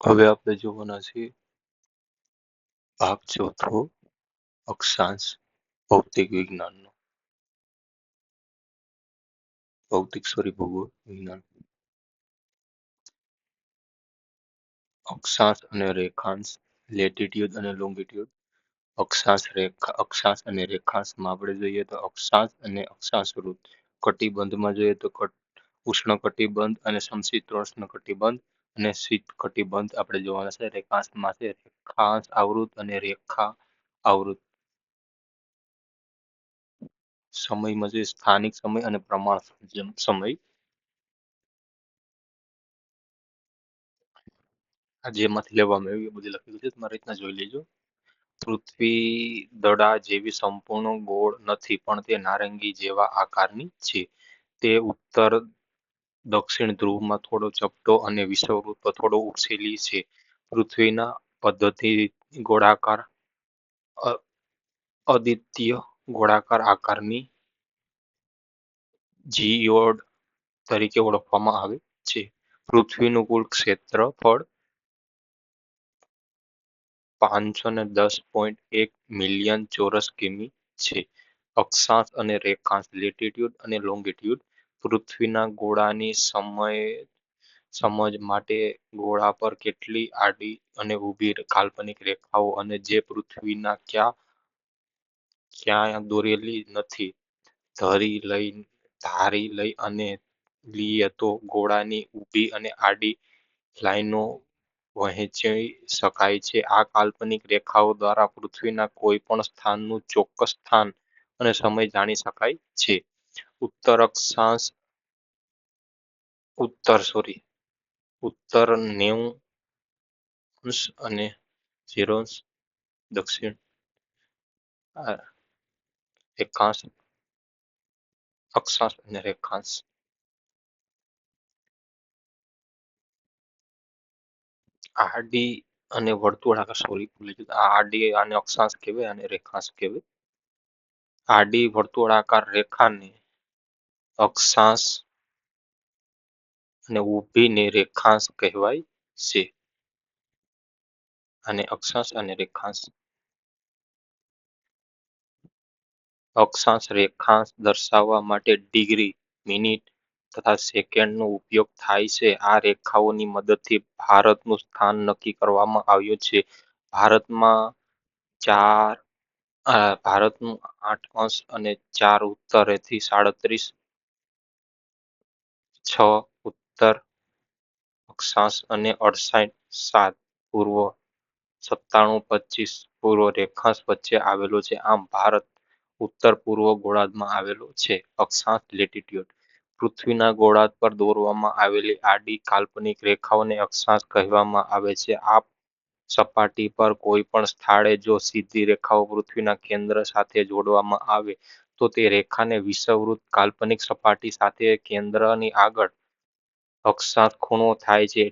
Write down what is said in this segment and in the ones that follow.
હવે આપણે જોવાના છે ભાગ ચોથો અક્ષાંશ ભૌતિક વિજ્ઞાનનો ભૂગોળ વિજ્ઞાન. અક્ષાંશ અને રેખાંશ લેટિટ્યુડ અને લોંગિટ્યુડ. અક્ષાંશ અને રેખાંશમાં આપણે જોઈએ તો અક્ષાંશ અને અક્ષાંશ વૃત્ત. કટિબંધમાં જોઈએ તો ઉષ્ણ કટિબંધ અને સમશીતોષ્ણ કટિબંધ અને શીત કટિબંધ આપણે જોવાના છે. રેખાંશમાં છે રેખાંશ આવૃત અને રેખા આવૃત. સમયમાં છે સ્થાનિક સમય અને પ્રમાણ સમય. આ જેમાંથી લેવામાં આવ્યું એ બધી લખેલું છે, તમારી રીતના જોઈ લેજો. પૃથ્વી દડા જેવી સંપૂર્ણ ગોળ નથી, પણ તે નારંગી જેવા આકારની છે. તે ઉત્તર દક્ષિણ ધ્રુવમાં થોડો ચપટો અને વિષુવવૃત્ત પર થોડો ઉછેલી છે. પૃથ્વીના પદ્ધતિ ગોળાકાર અદ્વિતીય ગોળાકાર આકારની જીઓડ તરીકે ઓળખવામાં આવે છે. પૃથ્વીનું કુલ ક્ષેત્રફળ 510.1 મિલિયન ચોરસ કિમી છે. અક્ષાંશ અને રેખાંશ લેટિટ્યુડ અને લોંગિટ્યુડ. પૃથ્વીના ગોળાની સમજ માટે ગોળા પર કેટલી આડી અને ઊભી કાલ્પનિક રેખાઓ અને જે પૃથ્વીના ક્યાંય દોરેલી નથી. ધારી લઈ અને લઈએ તો ગોળાની ઊભી અને આડી લાઈનો વહેંચી શકાય છે. આ કાલ્પનિક રેખાઓ દ્વારા પૃથ્વીના કોઈ પણ સ્થાનનું ચોક્કસ સ્થાન અને સમય જાણી શકાય છે. ઉત્તર 90° અને 0° દક્ષિણ. રેખાંશ અક્ષાંશ અને રેખાંશ. આડી અને વર્તુળાકાર આડી આને અક્ષાંશ કહેવાય અને રેખાંશ કહેવાય. આડી વર્તુળાકાર રેખાને અક્ષાંશ અને ઊભીને રેખાંશ કહેવાય છે. અને અક્ષાંશ અને રેખાંશ. અક્ષાંશ રેખાંશ દર્શાવવા માટે ડિગ્રી, મિનિટ તથા સેકન્ડનો ઉપયોગ થાય છે. આ રેખાઓની મદદથી ભારતનું સ્થાન નક્કી કરવામાં આવ્યું છે. ભારતનું 8° અને 4 ઉત્તરેથી 37.6 ઉત્તર અક્ષાંશ અને 68.7 પૂર્વ 97.25 પૂર્વ રેખાંશ વચ્ચે આવેલો છે. આમ ભારત ઉત્તર પૂર્વ ગોળાર્ધમાં આવેલો છે. અક્ષાંશ લેટિટ્યુડ. પૃથ્વીના ગોળાર્ધ પર દોરવામાં આવેલી આડી કાલ્પનિક રેખાઓને અક્ષાંશ કહેવામાં આવે છે. આ સપાટી પર કોઈ પણ સ્થળે જો સીધી રેખાઓ પૃથ્વીના કેન્દ્ર સાથે જોડવામાં આવે તો તે રેખાને વિષુવવૃત્ત કાલ્પનિક સપાટી સાથે કેન્દ્રની આગળ અક્ષાંશ ખૂણો થાય છે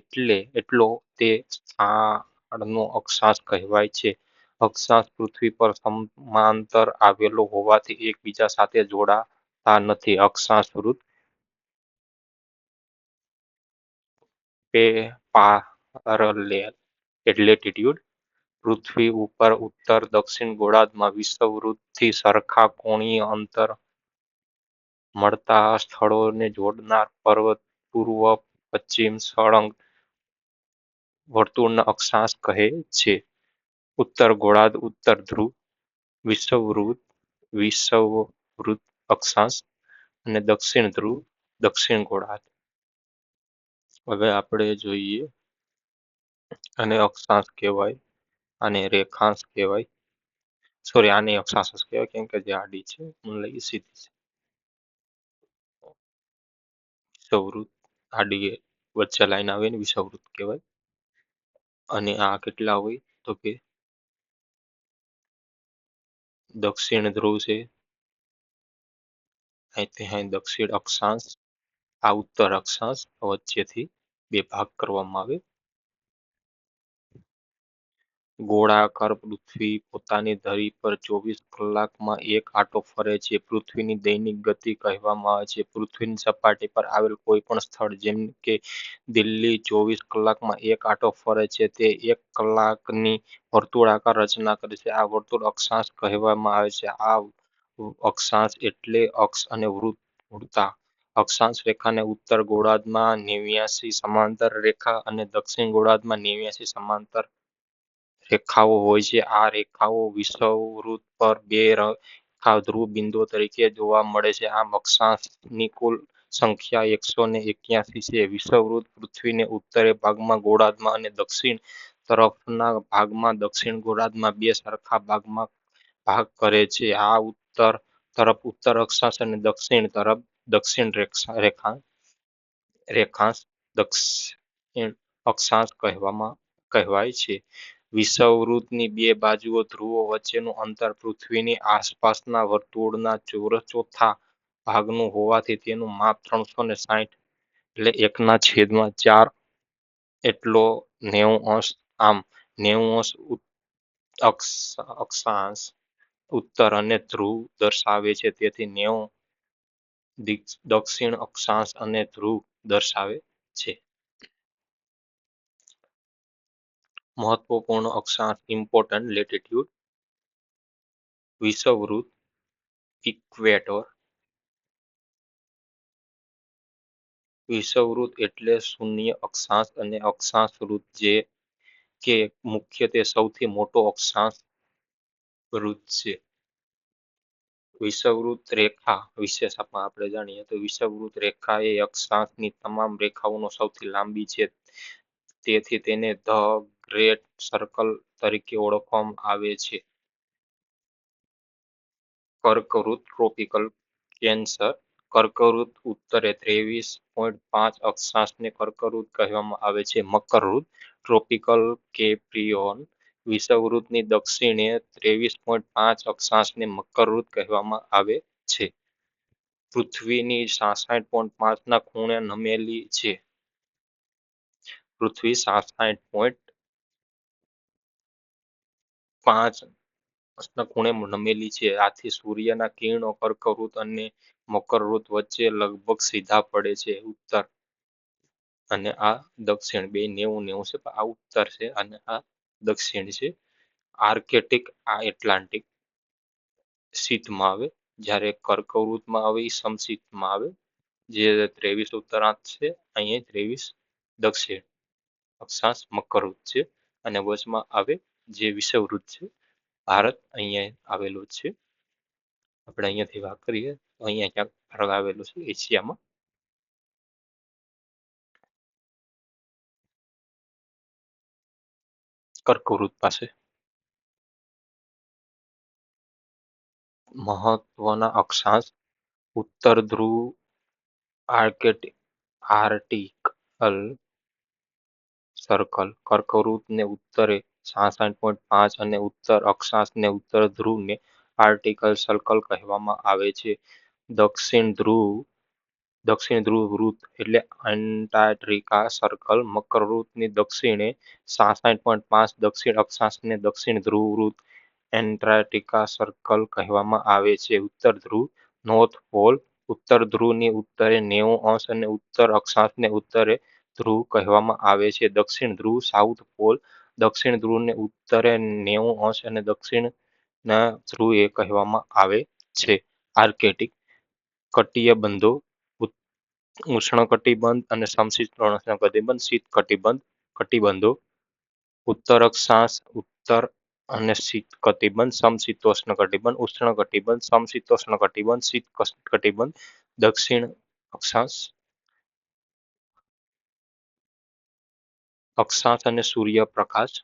એટલો તે સ્થળનો અક્ષાંશ કહેવાય છે. અક્ષાંશ પૃથ્વી પર સમાંતર આવેલો હોવાથી એકબીજા સાથે જોડાતા નથી. અક્ષાંશ વૃત્ત પેરેલલ લેટિટ્યુડ. પૃથ્વી ઉપર ઉત્તર દક્ષિણ ગોળાર્ધમાં વિષુવવૃત્તથી સરખા કોણીય અંતર મળતા સ્થળોને જોડનાર પર્વત પૂર્વ પશ્ચિમ સળંગ વર્તુળને અક્ષાંશ કહે છે. ઉત્તર ગોળાર્ધ ઉત્તર ધ્રુવ, વિષુવવૃત્ત અક્ષાંશ અને દક્ષિણ ધ્રુવ દક્ષિણ ગોળાર્ધ. હવે આપણે જોઈએ આને અક્ષાંશ કહેવાય, આને રેખાંશ કહેવાય. સોરી, આને અક્ષાંશ જ કહેવાય કેમ કે જે આડી છે લઈ સીધી છે. વિષુવવૃત્ત આડી વચ્ચે લાઈન આવે ને વિષુવવૃત્ત કહેવાય. અને આ કેટલા હોય તો કે દક્ષિણ ધ્રુવ છે, અહીં દક્ષિણ અક્ષાંશ, આ ઉત્તર અક્ષાંશ, વચ્ચેથી બે ભાગ કરવામાં આવે. ગોળાકાર પૃથ્વી પોતાની ધરી પર 24 કલાકમાં એક આંટો ફરે છે. પૃથ્વીની દૈનિક ગતિ કહેવામાં આવે છે. પૃથ્વીની સપાટી પર આવેલ કોઈ પણ સ્થળ જેમ કે દિલ્હી 24 કલાકમાં એક આંટો ફરે છે. તે 1 કલાકની વર્તુળાકાર રચના કરે છે. આ વર્તુળ અક્ષાંશ કહેવામાં આવે છે. આ અક્ષાંશ એટલે અક્ષ અને વૃત્તા. અક્ષાંશ રેખાને ઉત્તર ગોળાર્ધમાં 89 સમાંતર રેખા અને દક્ષિણ ગોળાર્ધમાં 89 સમાંતર રેખાઓ હોય છે. આ રેખાઓ વિષુવવૃત્ત પર બે રેખા ધ્રુવ બિંદુઓ તરીકે જોવા મળે છે. આમ અક્ષાંશની કુલ સંખ્યા 181 છે. વિષુવવૃત્ત પૃથ્વીના ઉત્તરીય ભાગમાં ગોળાર્ધમાં અને દક્ષિણ તરફના ભાગમાં દક્ષિણ ગોળાર્ધમાં બે સરખા ભાગમાં ભાગ કરે છે. આ ઉત્તર તરફ ઉત્તર અક્ષાંશ અને દક્ષિણ તરફ દક્ષિણ રેખાંશ દક્ષિણ અક્ષાંશ કહેવાય છે. વિષુવવૃત્તની બે બાજુઓ ધ્રુવો વચ્ચેનું અંતર પૃથ્વીની આસપાસના વર્તુળના ચોથા ભાગનું હોવાથી તેનું માપ 360 એટલે 1/4 એટલો 90°. આમ 90° અક્ષાંશ ઉત્તર અને ધ્રુવ દર્શાવે છે. તેથી 90 દક્ષિણ અક્ષાંશ અને ધ્રુવ દર્શાવે છે. મહત્વપૂર્ણ અક્ષાંશ ઇમ્પોર્ટન્ટ લેટિટ્યુડ વિષુવવૃત્ત ઇક્વેટર. વિષુવવૃત્ત એટલે શૂન્ય અક્ષાંશ અને અક્ષાંશ વૃત્ત જે કે મુખ્યત્વે સૌથી મોટો અક્ષાંશ વૃત્ત છે. વિષુવવૃત્ત રેખા વિશે આપણે જાણીએ તો વિષુવવૃત્ત રેખા એ અક્ષાંશની તમામ રેખાઓનો સૌથી લાંબી છે. તેથી તેને ધ ગ્રેટ સર્કલ તરીકે ઓળખવામાં આવે છે. કર્કવૃત્ત ટ્રોપિકલ કેન્સર. કર્કવૃત્ત ઉત્તરે 23.5 અક્ષાંશને કર્કવૃત્ત કહેવામાં આવે છે. મકરવૃત્ત ટ્રોપિકલ કેપ્રિકોર્ન. વિષુવવૃત્તની દક્ષિણે 23.5 અક્ષાંશને મકરવૃત્ત કહેવામાં આવે છે. પૃથ્વીની 66.5 ના ખૂણે નમેલી છે. પૃથ્વી 66.5 ના ખૂણે નમેલી છે. આથી સૂર્યના કિરણો કર્કવૃત્ત અને મકરવૃત્ત વચ્ચે લગભગ સીધા પડે છે. ઉત્તર અને આ દક્ષિણ બે 90-90 છે. આ ઉત્તર છે અને આ દક્ષિણ છે. આર્કટિક આ એટલાન્ટિક શીતમાં આવે, જ્યારે કર્કવૃત્તમાં આવે એ સમશીતોષ્ણમાં આવે. જે 23 ઉત્તરાર્ધ છે, અહીંયા 23 દક્ષિણ અક્ષાંશ મકરવૃત્ત છે. અને વચમાં આવે જે વિષુવવૃત્ત છે. ભારત અહીંયા આવેલો છે. આપણે અહીંયાથી વાત કરીએ તો અહીંયા ક્યાંક ભારત આવેલો છે એશિયામાં. કર્કવૃત્ત પાસે મહત્વના અક્ષાંશ ઉત્તર ધ્રુવ આર્ટિકલ સર્કલ. કર્કવૃત્તને ઉત્તરે 66.5 અને ઉત્તર અક્ષાંશને ઉત્તર ધ્રુવને આર્ટિકલ સર્કલ કહેવામાં આવે છે. દક્ષિણ ધ્રુવ વૃત્ત એટલે એન્ટાર્કટિકા સર્કલ. મકરવૃત્તની દક્ષિણે 66.5 દક્ષિણ અક્ષાંશને દક્ષિણ ધ્રુવ વૃત્ત એન્ટાર્કટિકા સર્કલ કહેવામાં આવે છે. ઉત્તર ધ્રુવ નોર્થ પોલ. ઉત્તર ધ્રુવની ઉત્તરે 90° અને ઉત્તર અક્ષાંશને ઉત્તર ધ્રુવ કહેવામાં આવે છે. દક્ષિણ ધ્રુવ સાઉથ પોલ. દક્ષિણ ધ્રુવને ઉત્તરે 90° અને દક્ષિણના ધ્રુવ કહેવામાં આવે છે. આર્કટિક કટિબંધો ઉષ્ણકટિબંધ અને સમશીતોષ્ણ શીત કટિબંધો. ઉત્તર અક્ષાંશ ઉત્તર અને શીત કટિબંધ. સમશીતોષ્ણ કટિબંધ ઉષ્ણ કટિબંધ. સમશીતોષ્ણ કટિબંધ શીત કટિબંધ. દક્ષિણ અક્ષાંશ અને સૂર્યપ્રકાશ.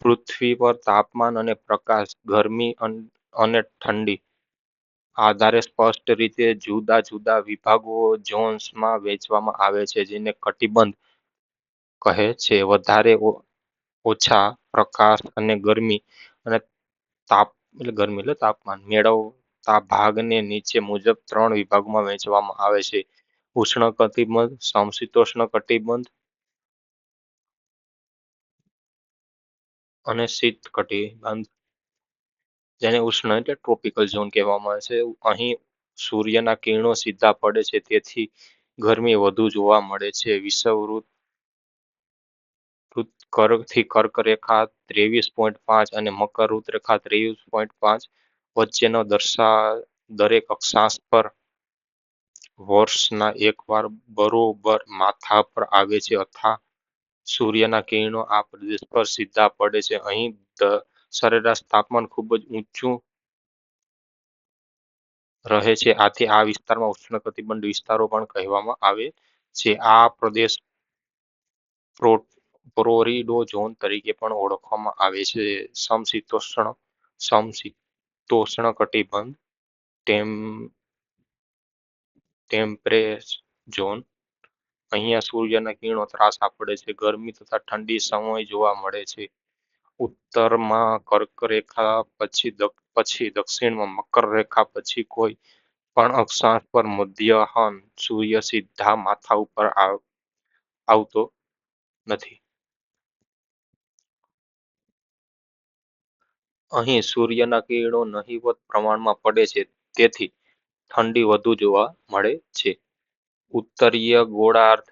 પૃથ્વી પર તાપમાન અને પ્રકાશ, ગરમી અને ઠંડી આધારે સ્પષ્ટ રીતે જુદા જુદા વિભાગો ઝોન્સમાં વહેંચવામાં આવે છે, જેને કટિબંધ કહે છે. વધારે ઓછા પ્રકાશ અને ગરમી અને તાપમાન મેળવતા ભાગને નીચે મુજબ 3 વિભાગોમાં વહેંચવામાં આવે છે. ઉષ્ણ કટિબંધ, સમશીતોષ્ણ કટિબંધ અને શીત કટિબંધ, જેને ઉષ્ણ એટલે ટ્રોપિકલ ઝોન કહેવામાં આવે છે. અહીં સૂર્યના કિરણો સીધા પડે છે, તેથી ગરમી વધુ જોવા મળે છે. વિષુવવૃત્ત થી કર્ક રેખા 23.5 અને મકર રેખા 23.5 વચ્ચેનો દરેક અક્ષાંશ પર વર્ષના એક વાર બરોબર માથા પર આવે છે, અથવા સૂર્યના કિરણો આ પ્રદેશ પર સીધા પડે છે. અહીં સરેરાશ તાપમાન ખૂબ જ ઊંચું રહે છે, આથી આ વિસ્તારમાં ઉષ્ણકટિબંધ વિસ્તારો પણ કહેવામાં આવે છે. આ પ્રદેશ ફ્લોરિડો ઝોન તરીકે પણ ઓળખવામાં આવે છે. સમશીતોષ્ણ કટિબંધ, ટેમ્પરેટ ઝોન, અહીંયા સૂર્યના કિરણો ત્રાંસા પડે છે, ગરમી તથા ઠંડી સમય જોવા મળે છે. ઉત્તરમાં કર્ક રેખા, પછી દક્ષિણમાં મકર રેખા, પછી કોઈ પણ અક્ષાંશ પર મધ્યાહન સૂર્ય સીધા માથા ઉપર આવતો નથી. અહીં સૂર્યના કિરણો નહિવત પ્રમાણમાં પડે છે, તેથી ઠંડી વધુ જોવા મળે છે. ઉત્તરીય ગોળાર્ધ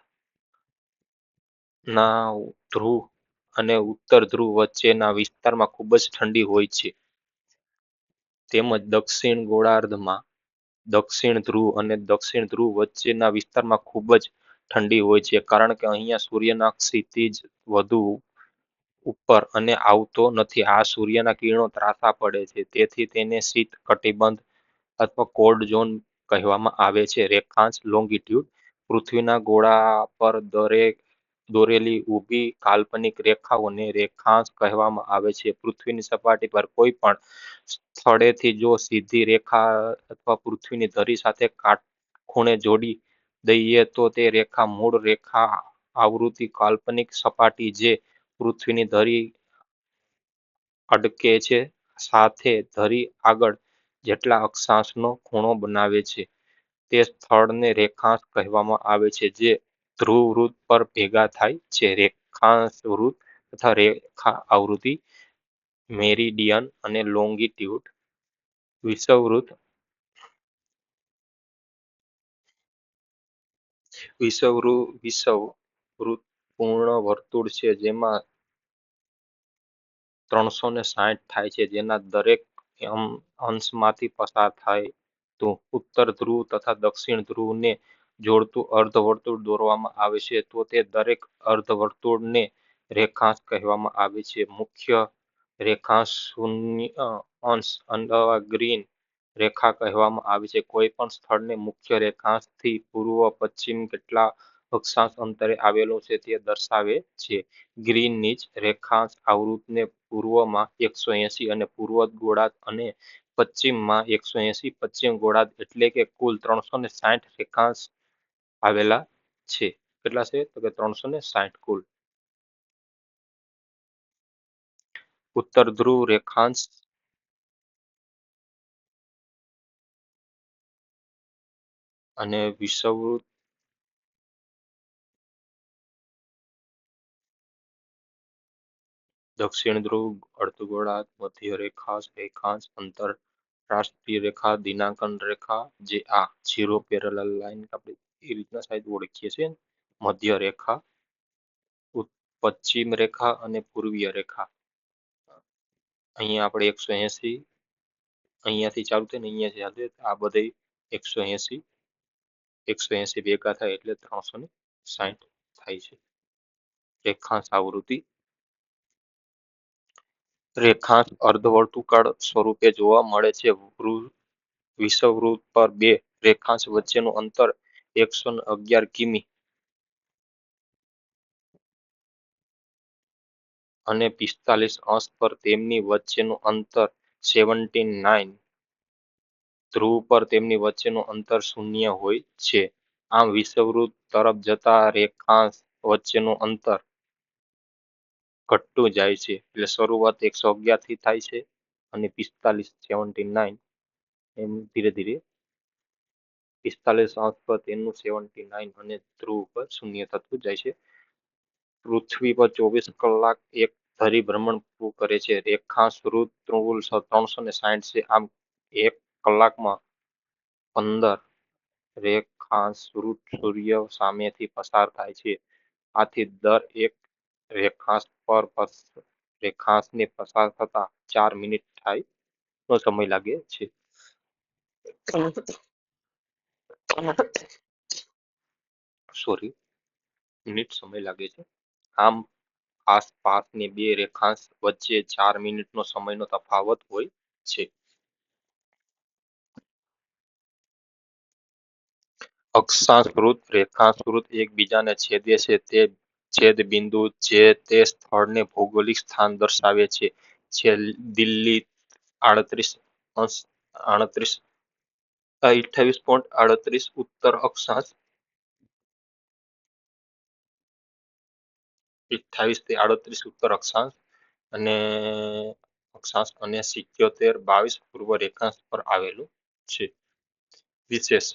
ના ધ્રુવ અને ઉત્તર ધ્રુવ વચ્ચેના વિસ્તારમાં ખૂબ જ ઠંડી હોય છે. તેમજ દક્ષિણ ગોળાર્ધમાં દક્ષિણ ધ્રુવ અને દક્ષિણ ધ્રુવ વચ્ચેના વિસ્તારમાં ખૂબ જ ઠંડી હોય છે, કારણ કે અહીંયા સૂર્યના ક્ષિતિજ વધુ ઉપર અને આવતો નથી. આ સૂર્યના કિરણો ત્રાંસા પડે છે, તેથી તેને શીત કટિબંધ અથવા કોલ્ડ ઝોન કહેવામાં આવે છે. રેખાંશ લોંગિટ્યુડ, પૃથ્વીના ગોળા પર દોરેલી ઊભી કાલ્પનિક રેખાઓને રેખાંશ કહેવામાં આવે છે. પૃથ્વીની સપાટી પર કોઈ પણ સ્થળેથી જો સીધી રેખા અથવા પૃથ્વીની ધરી સાથે કાટખૂણે જોડી દઈએ તો તે રેખા મૂળ રેખા આવૃત્તિ કાલ્પનિક સપાટી જે પૃથ્વીની ધરી અડકે છે સાથે ધરી આગળ જેટલા અક્ષાંશનો ખૂણો બનાવે છે, તે સ્થળને રેખાંશ કહેવામાં આવે છે, જે ધ્રુવવૃત્ત પર ભેગા થાય છે. રેખાંશ વૃત્ત તથા રેખા આવૃત્તિ, મેરિડિયન અને લોંગિટ્યુડ. વિષુવવૃત્ત પૂર્ણ વર્તુળ છે, જેમાં 360 થાય છે, જેના દરેક અંશમાંથી પસાર થાય તો ઉત્તર ધ્રુવ તથા દક્ષિણ ધ્રુવને જોડતું અર્ધવર્તુળ દોરવામાં આવે છે, તો તે દરેક અર્ધવર્તુળને રેખાંશ કહેવામાં આવે છે. મુખ્ય રેખાંશ શૂન્ય અંશ અથવા ગ્રીન રેખા કહેવામાં આવે છે. કોઈ પણ સ્થળને મુખ્ય રેખાંશથી પૂર્વ પશ્ચિમ કેટલા અક્ષાંશ અંતરે આવેલું છે તે દર્શાવે છે. ગ્રીનીચ રેખાંશ આવૃત્તને પૂર્વમાં 180 અને પૂર્વ ગોળાર્ધ અને પશ્ચિમમાં 180 પશ્ચિમ ગોળાર્ધ એટલે કે કુલ 360 રેખાંશ આવેલા છે. કેટલા છે? તો કે 360 કુલ. ઉત્તર ધ્રુવ રેખાંશ અને વિષુવવૃત્ત દક્ષિણ ધ્રુવ, અર્ધગોળાર્ધ, મધ્ય રેખાંશ, રેખાંશ, આંતરરાષ્ટ્રીય રેખા, દિનાંકન રેખા, જે આ ઝીરો પેરેલલ લાઈન આપણે એ રીતના સાઈડ ઓળખીએ છીએ. મધ્ય રેખા, પશ્ચિમ રેખા અને પૂર્વીય રેખા. અહીંયા આપણે 180 અહીંયાથી ચાલુ થઈને અહીંયા ચાલુ આ બધી 180 ભેગા થાય એટલે 360 થાય છે. રેખાંશ આવૃત્તિ. રેખાંશ અર્ધવર્તુળાકાર સ્વરૂપે જોવા મળે છે. વિષુવવૃત્ત પર બે રેખાંશ વચ્ચેનું અંતર 111 કિમી અને 45 અંશ પર તેમની વચ્ચેનું અંતર 79. ધ્રુવ પર તેમની વચ્ચેનું અંતર 0 હોય છે. આમ વિષુવવૃત્ત તરફ જતા રેખાંશ વચ્ચેનું અંતર ઘટતું જાય છે. એટલે શરૂઆત 111 થી થાય છે અને 79 એમ ધીરે ધીરે 45 અંશ પર તેનું 79 અને ધ્રુવ પર 0 થતું જાય છે. પૃથ્વી પર 24 કલાક એક ધરી ભ્રમણ પૂરું કરે છે. રેખાંશ ઋત 360 છે. આમ 1 કલાકમાં 15 રેખાંશ ઋત સૂર્ય સામેથી પસાર થાય છે. આથી દર એક રેખાંશ પર રેખાંશને પસાર થતા 4 મિનિટ થાય નો સમય લાગે છે. સોરી, મિનિટ સમય લાગે છે. આમ આસપાસની બે રેખાંશ વચ્ચે 4 મિનિટનો સમયનો તફાવત હોય છે. અક્ષાંશ વૃત્ત, રેખાંશ વૃત્ત એકબીજાને છેદે છે. તે છેદ બિંદુ જે તે સ્થળને ભૌગોલિક સ્થાન દર્શાવે છે. દિલ્હી 28.38, ઉત્તર અક્ષાંશ 28 થી 38 ઉત્તર અક્ષાંશ અને 77-22 પૂર્વ રેખાંશ પર આવેલું છે. વિશેષ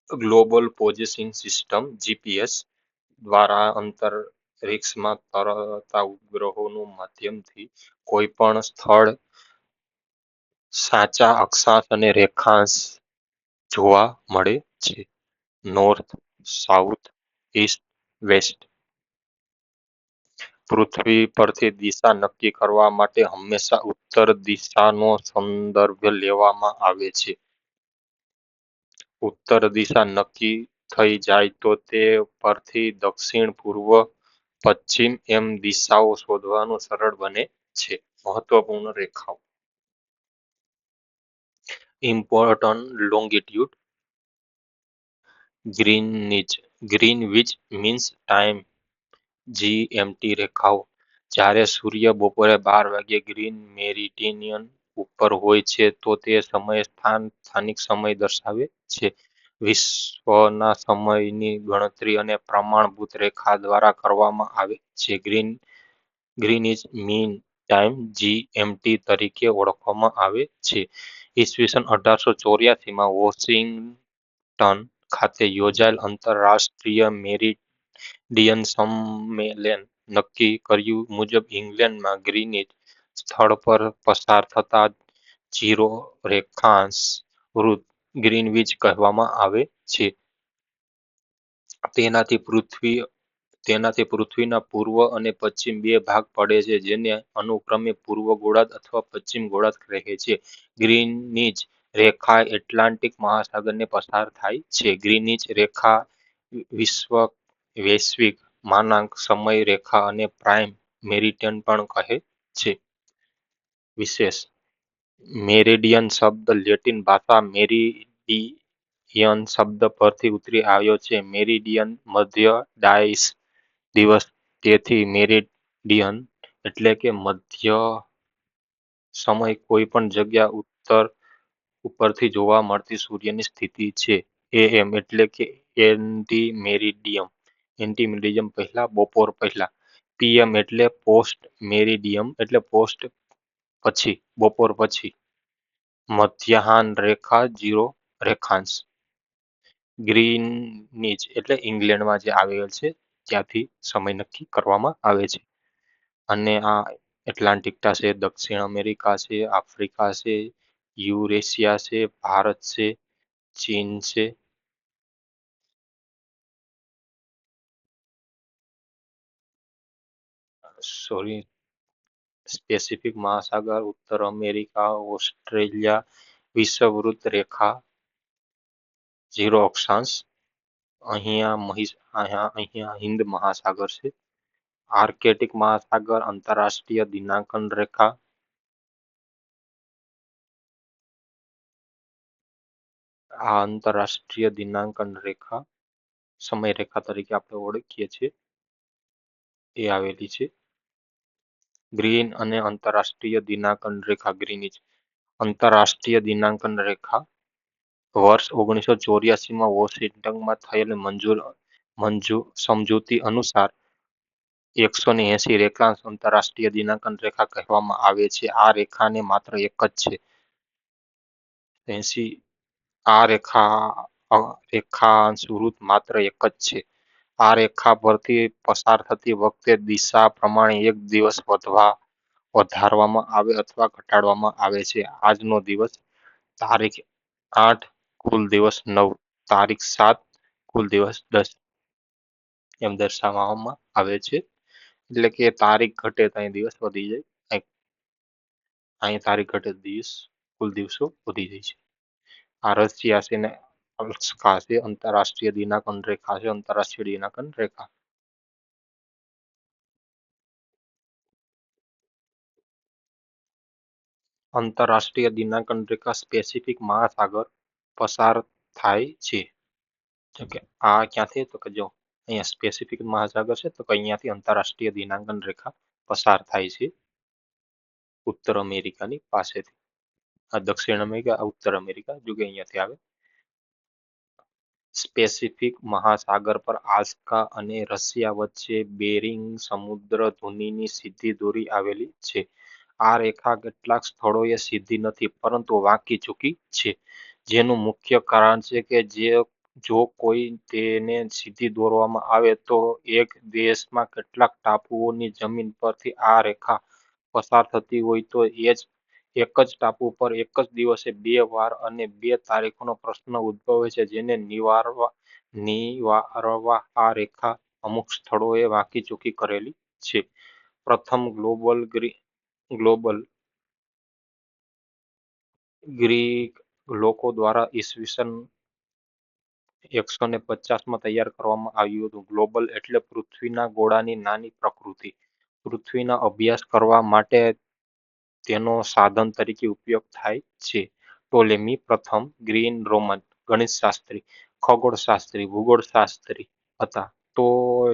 ગ્લોબલ પોઝિશનિંગ સિસ્ટમ જીપીએસ દ્વારા અંતરિક્ષમાં તરતા ઉપગ્રહોનું માધ્યમથી કોઈ પણ સ્થળ સાચા અક્ષાંશ અને રેખાંશ જોવા મળે છે. North, south, east, west. પૃથ્વી પરથી દિશા નક્કી કરવા માટે હંમેશા ઉત્તર દિશાનો સંદર્ભ લેવામાં આવે છે. ઉત્તર દિશા નક્કી થઈ જાય તો તે પરથી દક્ષિણ, પૂર્વ, પશ્ચિમ એમ દિશાઓ શોધવાનું સરળ બને છે. મહત્વપૂર્ણ રેખાઓ. Important લોંગિટ્યુડ. Greenwich means time, GMT રેખાઓ. જ્યારે સૂર્ય બપોરે 12 વાગ્યે ગ્રીન મેરિડિયન ઉપર હોય છે તો તે સમય સ્થાનિક સમય દર્શાવે છે. વિશ્વના સમયની ગણતરી અને પ્રમાણભૂત રેખા દ્વારા કરવામાં આવે છે. ગ્રીનિચ મીન ટાઈમ જીએમટી તરીકે ઓળખવામાં આવે છે. ઈસવીસન 1884 વોશિંગ્ટન ખાતે યોજાયેલ આંતરરાષ્ટ્રીય મેરિડિયન સંમેલન નક્કી કર્યું મુજબ ઇંગ્લેન્ડમાં ગ્રીનિચ સ્થળ પર પસાર થતા 0 રેખાંશ વૃત્ત ગ્રીનવિચ કહેવામાં આવે છે. તેનાથી પૃથ્વીના પૂર્વ અને પશ્ચિમ બે ભાગ પડે છે, જેને અનુક્રમે પૂર્વ ગોળાર્ધ અથવા પશ્ચિમ ગોળાર્ધ કહે છે. ગ્રીનિચ રેખા એટલાન્ટિક મહાસાગરને પસાર થાય છે. ગ્રીનિચ રેખા વૈશ્વિક માનાંક સમય રેખા અને પ્રાઇમ મેરિડિયન પણ કહે છે. વિશેષ મેરિડિયન શબ્દ લેટિન ભાષા મેરિડિયન શબ્દ પરથી ઉતરી આવ્યો છે. મેરિડિયન મધ્ય દિવસ, તેથી મેરિડિયન એટલે કે મધ્ય સમય કોઈ પણ જગ્યા ઉપરથી જોવા મળતી સૂર્યની સ્થિતિ છે. એએમ એટલે કે એન્ટી મેરિડિયમ પહેલા, બપોર પહેલા. પીએમ એટલે પોસ્ટ મેરિડિયમ એટલે પોસ્ટ પછી, બપોર પછી. મધ્યાહન રેખા 0 રેખાંશ. ગ્રીનિચ એટલે ઇંગ્લેન્ડમાં જે આવેલ છે ત્યાંથી સમય નક્કી કરવામાં આવે છે. અને આ એટલાન્ટિકા છે, દક્ષિણ અમેરિકા છે, આફ્રિકા છે, યુરેશિયા છે, ભારત છે, ચીન છે. સોરી, પેસિફિક મહાસાગર, ઉત્તર અમેરિકા, ઓસ્ટ્રેલિયા. વિષુવવૃત્ત રેખા 0 અક્ષાંશ. અહીંયા હિન્દ મહાસાગર છે. આર્કટિક મહાસાગર, આંતરરાષ્ટ્રીય દિનાંકન રેખા. આ આંતરરાષ્ટ્રીય દિનાંકન રેખા સમય રેખા તરીકે આપણે ઓળખીએ છીએ એ આવેલી છે. ગ્રીન અને આંતરરાષ્ટ્રીય દિનાંકન રેખા ગ્રીનિચ. આંતરરાષ્ટ્રીય દિનાંકન રેખા વર્ષ 1984 વોશિંગ્ટનમાં થયેલ સમજૂતી અનુસાર 180 રેખાંશ આંતરરાષ્ટ્રીય દિનાંકન રેખા કહેવામાં આવે છે. આ રેખાને માત્ર એક જ છે. 80 આ રેખાંશ વૃત્ત માત્ર એક જ છે. આ રેખા પરથી પસાર થતી વખતે દિશા પ્રમાણે એક દિવસ વધારવામાં આવે અથવા ઘટાડવામાં આવે છે. આજનો દિવસ તારીખ 8, કુલ દિવસ 9, તારીખ 7, કુલ દિવસ 10 એમ દર્શાવવામાં આવે છે. એટલે કે તારીખ ઘટે ત્યાં દિવસ વધી જાય, અહીં તારીખ ઘટે દિવસ કુલ દિવસો વધી જાય છે. આ રશિયા છે ને અલ્સ્કા છે, આંતરરાષ્ટ્રીય દિનાંકન રેખા છે, આંતરરાષ્ટ્રીય દિનાંકન રેખા. આંતરરાષ્ટ્રીય દિનાંકન રેખા પેસિફિક મહાસાગર પસાર થાય છે. ઓકે, આ ક્યાંથી? તો કે જો અહીંયા પેસિફિક મહાસાગર છે, તો કે અહીંયાથી આંતરરાષ્ટ્રીય દિનાંકન રેખા પસાર થાય છે ઉત્તર અમેરિકાની પાસેથી. આ દક્ષિણ અમેરિકા, આ ઉત્તર અમેરિકા, જો કે અહીંયાથી આવે. પેસિફિક મહાસાગર પર આલ્સ્કા અને રશિયા વચ્ચે બેરિંગ સમુદ્ર ધુનીની સીધી દોરી આવેલી છે. આ રેખા કેટલાક સ્થળોએ સીધી નથી, પરંતુ વાંકી ચૂકી છે, જેનું મુખ્ય કારણ છે કે જો કોઈ તેને સીધી દોરવામાં આવે તો એક દેશમાં કેટલાક ટાપુઓની જમીન પરથી આ રેખા પસાર થતી હોય તો એક જ ટાપુ પર એક જ દિવસે 2 વાર અને 2 તારીખોનો પ્રશ્ન ઉદ્ભવે છે, જેને નિવારવા આ રેખા અમુક સ્થળોએ વાંકી ચૂકી કરેલી છે. પ્રથમ ગ્લોબલ ગ્રીક લોકો દ્વારા ઈસવીસન 150 તૈયાર કરવામાં આવ્યું હતું. ગ્લોબલ એટલે પૃથ્વીના ગોળાની નાની પ્રકૃતિ. પૃથ્વીના અભ્યાસ કરવા માટે તેનો સાધન તરીકે ઉપયોગ થાય છે. ટોલેમી પ્રથમ ગ્રીન રોમન ગણિતશાસ્ત્રી, ખગોળશાસ્ત્રી, ભૂગોળશાસ્ત્રી હતા. તો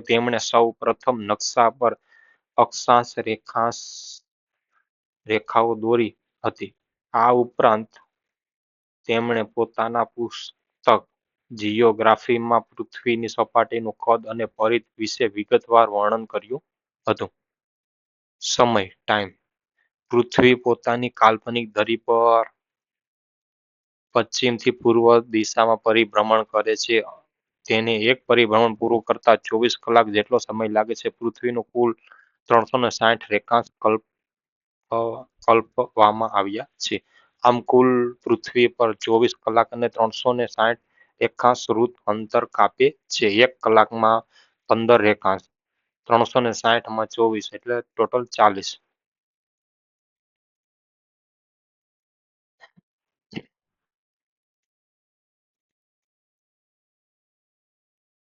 તેમણે સૌ પ્રથમ નકશા પર અક્ષાંશ રેખાઓ દોરી હતી. આ ઉપરાંત તેમણે પોતાના પુસ્તક જિયોગ્રાફીમાં પૃથ્વીની સપાટીનું કદ અને પરિઘ વિશે વિગતવાર વર્ણન કર્યું હતું. સમય ટાઈમ. પૃથ્વી પોતાની કાલ્પનિક ધરી પર પશ્ચિમથી પૂર્વ દિશામાં પરિભ્રમણ કરે છે. તેને એક પરિભ્રમણ પૂરું કરતા 24 કલાક જેટલો સમય લાગે છે. પૃથ્વીનું કુલ 360 રેખાંશ કલ્પવામાં આવ્યા છે. આમ કુલ પૃથ્વી પર 24 કલાક અને 360 રેખાંશ ઋત અંતર કાપે છે. 1 કલાકમાં 15 રેખાંશ, 360માં 24 એટલે ટોટલ 40.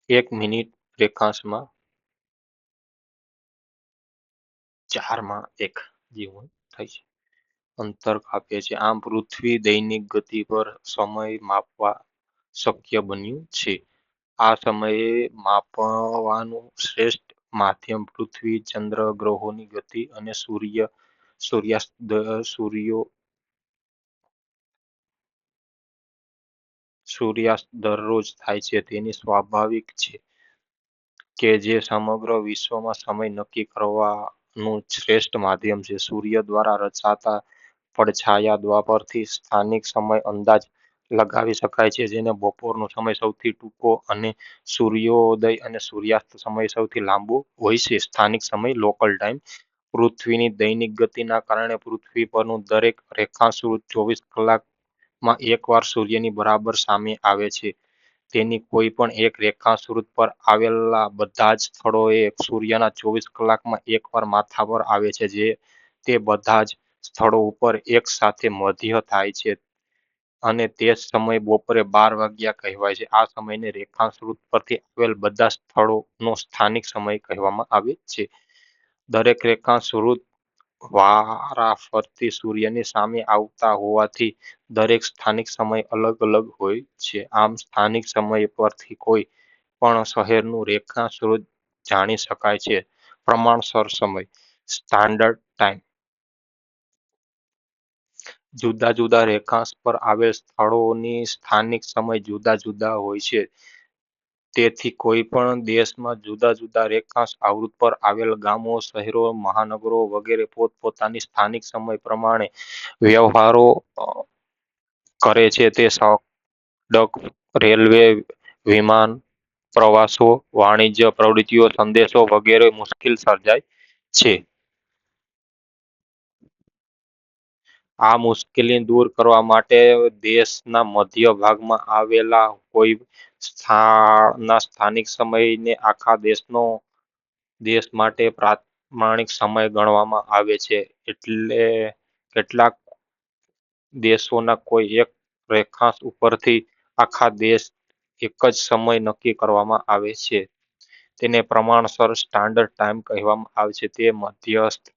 1 મિનિટ રેખાંશમાં 4માં 1 જેવું થાય છે. અંતર કાપે છે. આમ પૃથ્વી દૈનિક ગતિ પર સમય માપવા શક્ય બન્યું છે. આ સમયે માપવાનું શ્રેષ્ઠ માધ્યમ પૃથ્વી, ચંદ્ર, ગ્રહોની ગતિ અને સૂર્યાસ્ત દરરોજ થાય છે. તેની સ્વાભાવિક છે કે જે સમગ્ર વિશ્વમાં સમય નક્કી કરવાનું શ્રેષ્ઠ માધ્યમ છે. સૂર્ય દ્વારા રચાતા પડછાયા દ્વાપરથી સ્થાનિક સમય અંદાજ લગાવી શકાય છે, જેને બપોરનો સમય સૌથી ટૂંકો અને સૂર્યોદય અને સૂર્યાસ્ત સમય સૌથી લાંબો હોય છે. સ્થાનિક સમય લોકલ ટાઈમ. પૃથ્વીની દૈનિક ગતિના કારણે પૃથ્વી પરનું દરેક રેખાંશ 24 કલાકમાં એકવાર સૂર્યની બરાબર સામે આવે છે. તેની કોઈ પણ એક રેખાંશ પર આવેલા બધા જ સ્થળોએ સૂર્યના 24 કલાકમાં એકવાર માથા પર આવે છે. તે બધા જ સ્થળો ઉપર એક સાથે મધ્ય થાય છે અને તે સમય બપોરે 12 વાગ્યા કહેવાય છે. આ સમયને રેખાંશ પરથી આવેલ બધા સ્થળોનો સ્થાનિક સમય કહેવામાં આવે છે. દરેક રેખાંશ વારાફરતી સૂર્યની સામે આવતા હોવાથી દરેક સ્થાનિક સમય અલગ અલગ હોય છે. આમ સ્થાનિક સમય પરથી કોઈ પણ શહેરનું રેખાંશ જાણી શકાય છે. પ્રમાણસર સમય સ્ટાન્ડર્ડ ટાઈમ. જુદા જુદા રેખાંશ પર આવેલ સ્થળોની સ્થાનિક સમય જુદા જુદા હોય છે. તેથી કોઈ પણ દેશમાં જુદા જુદા રેખાંશ આવૃત્તિ પર આવેલ ગામો, શહેરો, મહાનગરો વગેરે પોતપોતાની સ્થાનિક સમય પ્રમાણે વ્યવહારો કરે છે. તે સડક, રેલવે, વિમાન પ્રવાસો, વાણિજ્ય પ્રવૃત્તિઓ, સંદેશો વગેરે મુશ્કેલ સર્જાય છે. આ મુશ્કેલી દૂર કરવા માટે દેશના મધ્ય ભાગમાં આવેલા કોઈ સ્થાનના સ્થાનિક સમયને આખા દેશ માટે પ્રામાણિક સમય ગણવામાં આવે છે. એટલે કેટલાક દેશોના કોઈ એક રેખાંશ ઉપરથી આખા દેશ એક જ સમય નક્કી કરવામાં આવે છે. તેને પ્રમાણસર સ્ટાન્ડર્ડ ટાઈમ કહેવામાં આવે છે. તે મધ્યસ્થ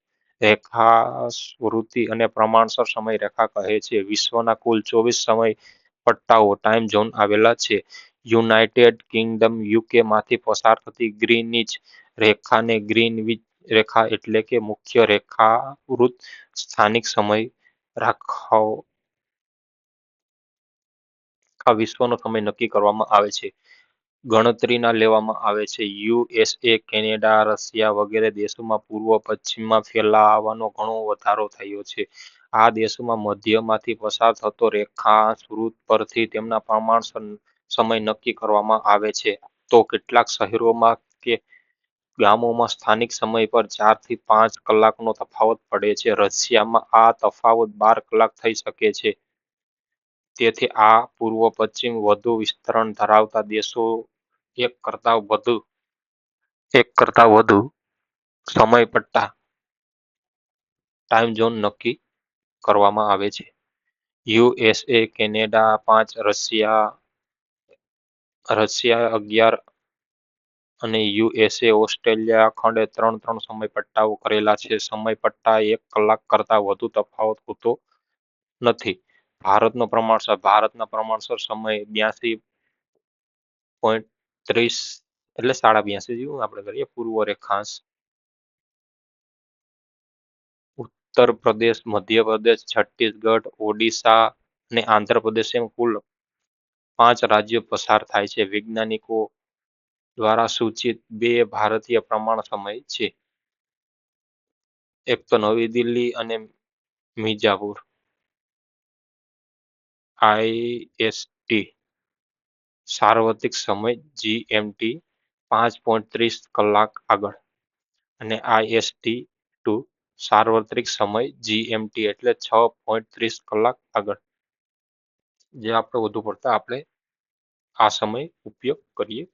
રેખા સ્મૃતિ અને પ્રમાણસર સમય રેખા કહે છે. વિશ્વના કુલ 24 સમય પટ્ટાઓ ટાઈમ ઝોન આવેલા છે. યુનાઇટેડ કિંગડમ યુકે માંથી પસાર થતી ગ્રીનિચ રેખાને ગ્રીનવિચ રેખા એટલે કે મુખ્ય રેખાવૃત સ્થાનિક સમય રાખો આખા વિશ્વનો સમય નક્કી કરવામાં આવે છે. ગણતરીના લેવામાં આવે છે. USA, કેનેડા, રશિયા વગેરે દેશોમાં પૂર્વ પશ્ચિમમાં ફેલાવાનો ઘણો વધારો થયો છે. આ દેશોમાં મધ્યમાંથી પસાર થતો રેખાંશ વૃત્ત પરથી તેમના પ્રમાણસર સમય નક્કી કરવામાં આવે છે. તો કેટલાક શહેરોમાં કે ગામોમાં સ્થાનિક સમય પર 4 થી 5 કલાકનો તફાવત પડે છે. રશિયામાં આ તફાવત 12 કલાક થઈ શકે છે. તેથી આ પૂર્વ પશ્ચિમ વધુ વિસ્તરણ ધરાવતા દેશો એક કરતા વધુ સમય પટ્ટા ટાઈમ ઝોન નક્કી કરવામાં આવે છે. USA, કેનેડા 5, રશિયા 11 અને USA, ઓસ્ટ્રેલિયા ખંડે 3 સમય પટ્ટાઓ કરેલા છે. સમય પટ્ટા 1 કલાક કરતા વધુ તફાવત હોતો નથી. ભારતના પ્રમાણસર સમય 82.30 એટલે 82.5 જેવું આપણે કરીએ. પૂર્વ રેખાંશ ઉત્તર પ્રદેશ, મધ્યપ્રદેશ, છત્તીસગઢ, ઓડિશા અને આંધ્રપ્રદેશ એમ કુલ 5 રાજ્યો પસાર થાય છે. વૈજ્ઞાનિકો દ્વારા સૂચિત 2 ભારતીય પ્રમાણ સમય છે. એક તો નવી દિલ્હી અને મિર્ઝાપુર. IST સાર્વત્રિક સમય GMT 5.30 કલાક આગળ અને IST2 સાર્વત્રિક સમય GMT એટલે 6.30 કલાક આગળ. જે આપણે વધુ પડતા આપણે આ સમય ઉપયોગ કરીએ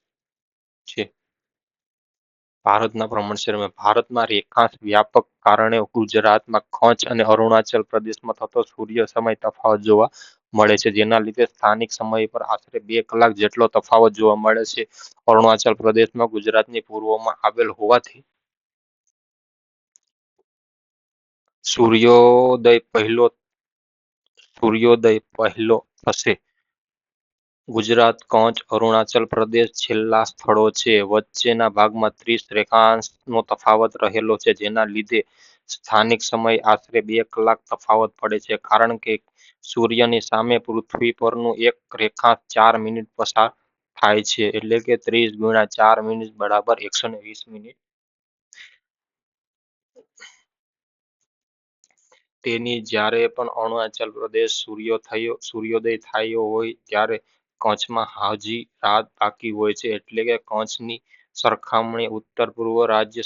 છીએ. ભારતના પ્રમાણસરમાં ભારતમાં રેખાંશ વ્યાપક કારણે ગુજરાતમાં કચ્છ અને અરુણાચલ પ્રદેશમાં થતો સૂર્ય સમય તફાવત જોવા મળે છે. જેના લીધે સ્થાનિક સમય પર આશરે 2 કલાક જેટલો તફાવત જોવા મળે છે. અરુણાચલ પ્રદેશમાં ગુજરાતની પૂર્વમાં આવેલ હોવાથી સૂર્યોદય પહેલો થશે. ગુજરાત, કચ્છ, અરુણાચલ પ્રદેશ છેલ્લા સ્થળો છે. વચ્ચેના ભાગમાં 30 રેખાંશનો તફાવત રહેલો છે. જેના લીધે સ્થાનિક સમય આશરે 2 કલાક તફાવત પડે છે. કારણ કે સૂર્યની સામે પૃથ્વી પરનું એક રેખાંશ 4 મિનિટ પસાર થાય છે. એટલે કે 30 ગુણ્યા 4 મિનિટ બરાબર 120 મિનિટ. તેની જ્યારે પણ અરુણાચલ પ્રદેશ સૂર્યોદય થયો હોય ત્યારે કચ્છમાં હજી રાત બાકી હોય છે. એટલે કે કચ્છની સરખામણી ઉત્તર પૂર્વ રાજ્ય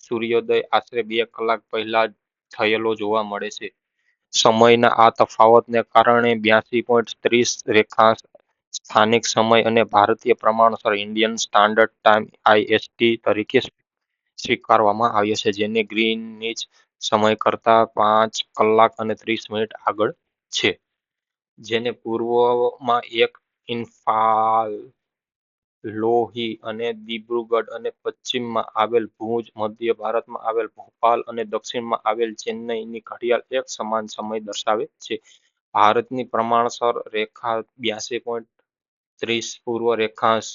સૂર્યોદય આશરે 2 કલાક પહેલા થયેલો જોવા મળે છે. સમયના આ તફાવતને કારણે 82.30 રેખાંશ સ્થાનિક સમય અને ભારતીય પ્રમાણસર ઇન્ડિયન સ્ટાન્ડર્ડ ટાઈમ IST તરીકે સ્વીકારવામાં આવ્યો છે. જેને ગ્રીનવિચ સમય કરતા 5 કલાક અને 30 મિનિટ આગળ છે. જેને પૂર્વમાં એક ઇમ્ફાલ, લોહી અને દિબ્રુગઢ અને પશ્ચિમમાં આવેલ ભુજ, મધ્ય ભારતમાં આવેલ ભોપાલ અને દક્ષિણમાં આવેલ ચેન્નઈની ઘડિયાળ એક સમાન સમય દર્શાવે છે. ભારતની પ્રમાણસર રેખા 82.30 પૂર્વ રેખાંશ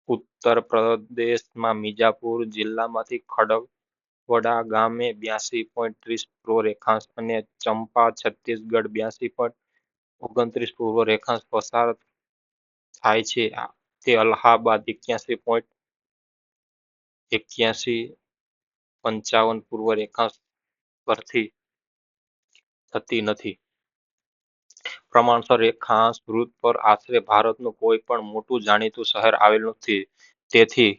ઉત્તર પ્રદેશમાં મિર્ઝાપુર જિલ્લામાંથી ખડકવડા ગામે 82.30 પૂર્વ રેખાંશ અને ચંપા, છત્તીસગઢ 82.29 પૂર્વ રેખાંશ પસાર થાય છે. તે અલ્હાબાદ 81.55 પૂર્વ રેખાંશ પરથી થતી નથી. પ્રમાણસર રેખાંશ વૃત્ત પર આશરે ભારતનું કોઈ પણ મોટું જાણીતું શહેર આવેલું નથી. તેથી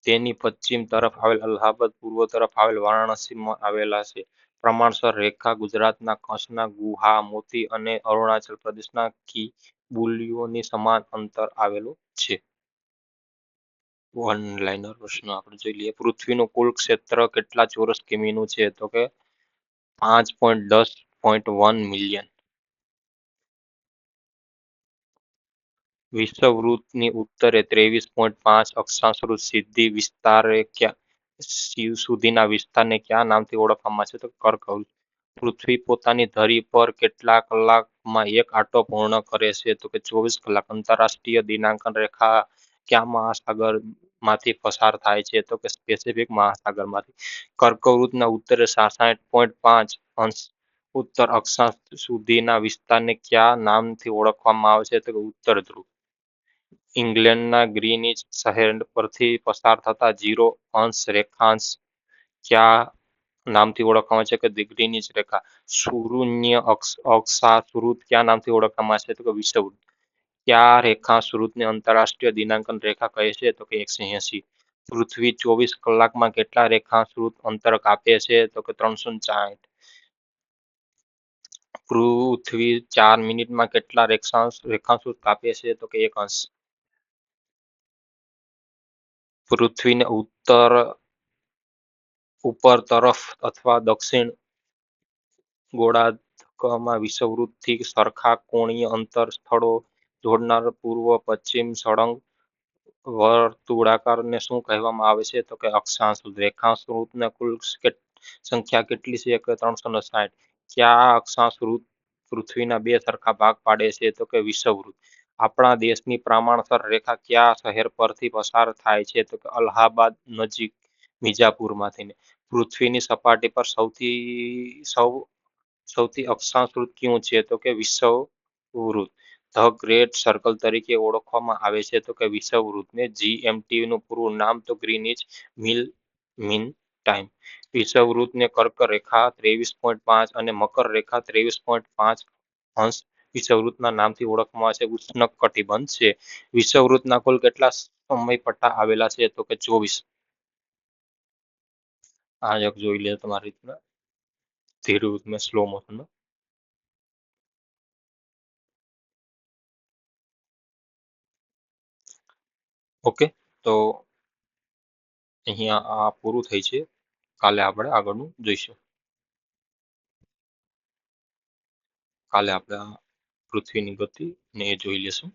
તેની પશ્ચિમ તરફ આવેલ અલ્હાબાદ, પૂર્વ તરફ આવેલ વારાણસીમાં આવેલા છે. પ્રમાણસર રેખા ગુજરાતના કચ્છના ગુહા, મોતી અને અરુણાચલ પ્રદેશના કિબુલિયોની સમાન અંતર આવેલું છે. વન લાઇનર પ્રશ્ન આપણે જોઈ લઈએ. પૃથ્વીનું કુલ ક્ષેત્ર કેટલા ચોરસ કિમીનું છે? તો કે 5.10.1 મિલિયન. વિષુવવૃત્તની ઉત્તરે 23.5 અક્ષાંશ વૃત્ત સુધીના વિસ્તારને કયા નામથી ઓળખવામાં આવે છે? તો કર્કવૃત્ત. પૃથ્વી પોતાની ધરી પર કેટલા કલાકમાં એક આંટો પૂર્ણ કરે છે? તો કે 24 કલાક. આંતરરાષ્ટ્રીય દિનાંકન રેખા કયા મહાસાગરમાંથી પસાર થાય છે? તો કે પેસિફિક મહાસાગરમાંથી. કર્કવૃત્તના ઉત્તરે 66.5 અંશ ઉત્તર અક્ષાંશ સુધીના વિસ્તારને કયા નામથી ઓળખવામાં આવે છે? તો કે ઉત્તર ધ્રુવ. ઇંગ્લેન્ડના ગ્રીનિચ શહેર પરથી પસાર થતા 0 અંશ રેખાંશ કયા નામથી ઓળખવામાં આવે છે? કે ગ્રીનિચ રેખા. શૂન્ય અક્ષાંશ વૃત્ત કયા નામથી ઓળખવામાં આવે છે? તો કે વિષુવવૃત્ત. કયા રેખાંશ વૃત્તને આંતરરાષ્ટ્રીય દિનાંકન રેખા કહે છે? તો કે 180. પૃથ્વી 24 કલાકમાં કેટલા રેખાંશ વૃત્ત અંતર કાપે છે? તો કે 360. પૃથ્વી 4 મિનિટમાં કેટલા રેખાંશ વૃત્ત કાપે છે? તો કે 1 અંશ. પૃથ્વીને ઉપર તરફ અથવા દક્ષિણ ગોળાર્ધમાં વિષુવવૃત્તથી સરખા કોણીય અંતર સ્થળો જોડનાર પૂર્વ પશ્ચિમ સળંગ વર્તુળાકારને શું કહેવામાં આવે છે? તો કે અક્ષાંશ વૃત્ત. રેખાંશ વૃત્તની કુલ સંખ્યા કેટલી છે? કે 360. કયા અક્ષાંશ વૃત્ત પૃથ્વીના બે સરખા ભાગ પાડે છે? તો કે વિષુવવૃત્ત. આપણા દેશની પ્રમાણસર રેખા કયા શહેર પરથી પસાર થાય છે? તો કે અલ્હાબાદ નજીક મિર્ઝાપુરમાંથી. પૃથ્વીની સપાટી પર સૌથી અક્ષાંશ વૃત્ત કયું છે? તો કે વિષુવવૃત્ત. ધ ગ્રેટ સર્કલ તરીકે ઓળખવામાં આવે છે? તો કે વિષુવવૃત્તને. જીએમટી નું પૂરું નામ તો ગ્રીનિચ મીન ટાઈમ. વિષુવવૃત્તને કર્ક રેખા 23.5 અને મકર રેખા 23.5 અંશ વિષુવવૃત્તના નામથી ઓળખવામાં આવે છે. ઉષ્ણકટિબંધ છે. વિષુવવૃત્તના કુલ કેટલા સમય પટ્ટા આવેલા છે? તો કે 24. આ એક જોઈ લે તમારી રીતના ધીરે મેં સ્લો મોશનમાં. ઓકે, તો અહીંયા આ પૂરું થઈ છે. કાલે આપણે આગળનું જોઈશું. કાલે આપણે પૃથ્વીની ગતિ ને એ જોઈ લેશું.